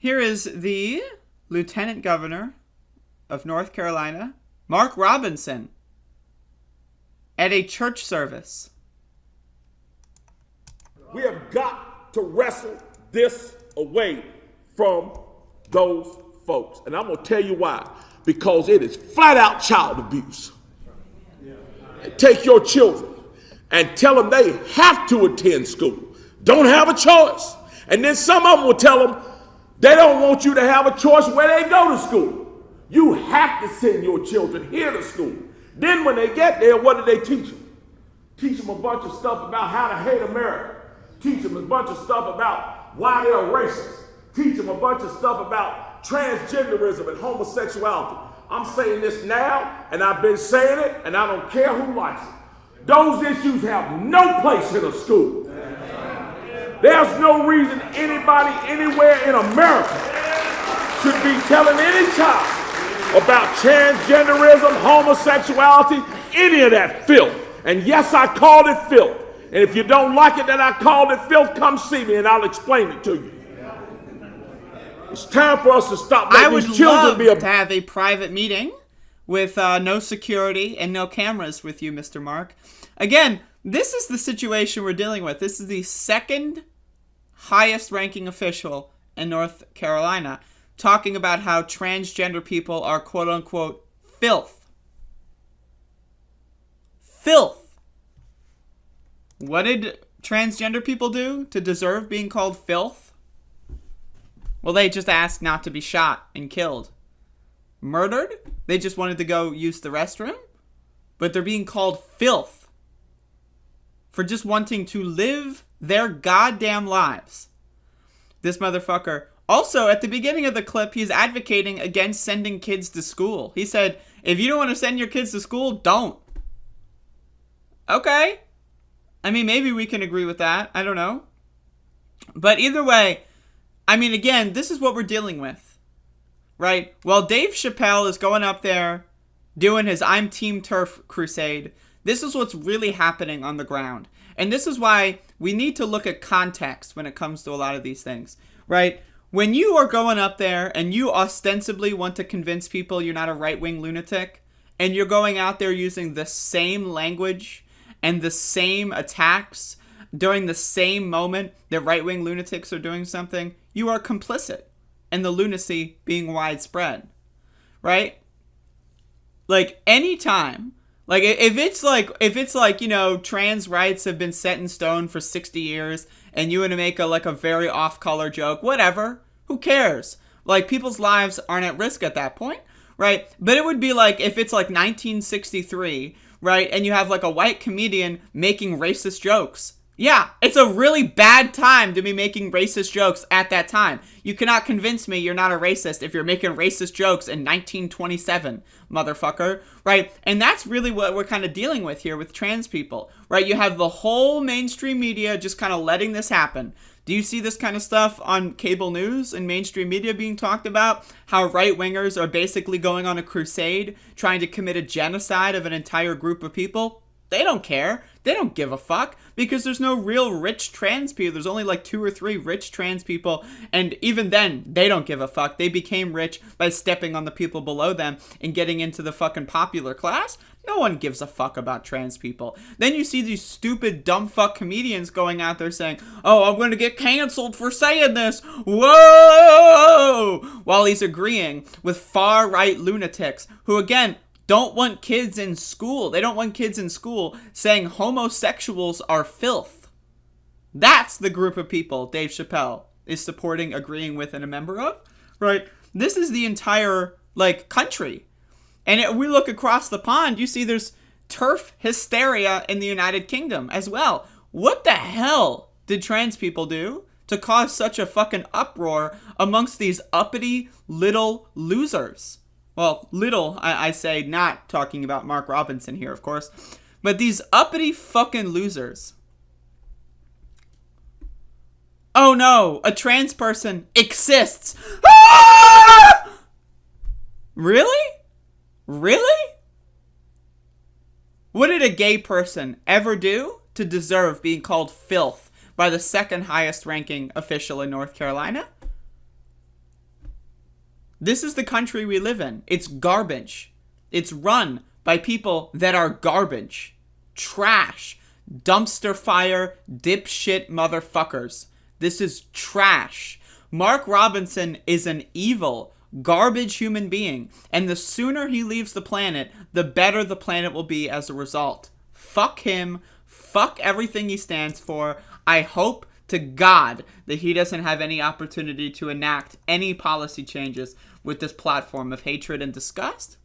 Here is the Lieutenant Governor of North Carolina, Mark Robinson, at a church service. We have got to wrestle this away from those folks. And I'm going to tell you why. Because it is flat out child abuse. Take your children and tell them they have to attend school. Don't have a choice. And then some of them will tell them they don't want you to have a choice where they go to school. You have to send your children here to school. Then when they get there, what do they teach them? Teach them a bunch of stuff about how to hate America. Teach them a bunch of stuff about why they're racist. Teach them a bunch of stuff about transgenderism and homosexuality. I'm saying this now, and I've been saying it, and I don't care who likes it. Those issues have no place in a school. There's no reason anybody anywhere in America should be telling any child about transgenderism, homosexuality, any of that filth. And yes, I called it filth. And if you don't like it that I called it filth, come see me and I'll explain it to you. It's time for us to stop letting these children be I would love to have a private meeting with no security and no cameras with you, Mr. Mark. Again, this is the situation we're dealing with. This is the second highest ranking official in North Carolina talking about how transgender people are quote unquote filth. Filth. What did transgender people do to deserve being called filth? Well, they just asked not to be shot and killed. Murdered? They just wanted to go use the restroom? But they're being called filth for just wanting to live their goddamn lives. This motherfucker. Also, at the beginning of the clip, he's advocating against sending kids to school. He said, if you don't want to send your kids to school, don't. Okay. I mean, maybe we can agree with that. I don't know. But either way, I mean, again, this is what we're dealing with, right? While Dave Chappelle is going up there doing his I'm Team Turf crusade, this is what's really happening on the ground. And this is why we need to look at context when it comes to a lot of these things, right? When you are going up there and you ostensibly want to convince people you're not a right-wing lunatic, and you're going out there using the same language and the same attacks during the same moment that right-wing lunatics are doing something, you are complicit in the lunacy being widespread, right? Like, anytime, like, if it's like, you know, trans rights have been set in stone for 60 years and you want to make a very off-color joke, whatever, who cares? Like, people's lives aren't at risk at that point, right? But it would be like if it's like 1963, right, and you have like a white comedian making racist jokes. Yeah, it's a really bad time to be making racist jokes at that time. You cannot convince me you're not a racist if you're making racist jokes in 1927, motherfucker, right? And that's really what we're kind of dealing with here with trans people, right? You have the whole mainstream media just kind of letting this happen. Do you see this kind of stuff on cable news and mainstream media being talked about? How right-wingers are basically going on a crusade, trying to commit a genocide of an entire group of people? They don't care. They don't give a fuck because there's no real rich trans people. There's only like 2 or 3 rich trans people. And even then, they don't give a fuck. They became rich by stepping on the people below them and getting into the fucking popular class. No one gives a fuck about trans people. Then you see these stupid, dumb fuck comedians going out there saying, oh, I'm going to get canceled for saying this. Whoa! While he's agreeing with far-right lunatics who, again, don't want kids in school. They don't want kids in school saying homosexuals are filth. That's the group of people Dave Chappelle is supporting, agreeing with, and a member of, right? This is the entire, country. And we look across the pond, you see there's turf hysteria in the United Kingdom as well. What the hell did trans people do to cause such a fucking uproar amongst these uppity little losers? Well, little, I say, not talking about Mark Robinson here, of course. But these uppity fucking losers. Oh no, a trans person exists. Ah! Really? Really? What did a gay person ever do to deserve being called filth by the second highest ranking official in North Carolina? This is the country we live in. It's garbage. It's run by people that are garbage. Trash. Dumpster fire, dipshit motherfuckers. This is trash. Mark Robinson is an evil, garbage human being, and the sooner he leaves the planet, the better the planet will be as a result. Fuck him. Fuck everything he stands for. I hope to God that he doesn't have any opportunity to enact any policy changes with this platform of hatred and disgust.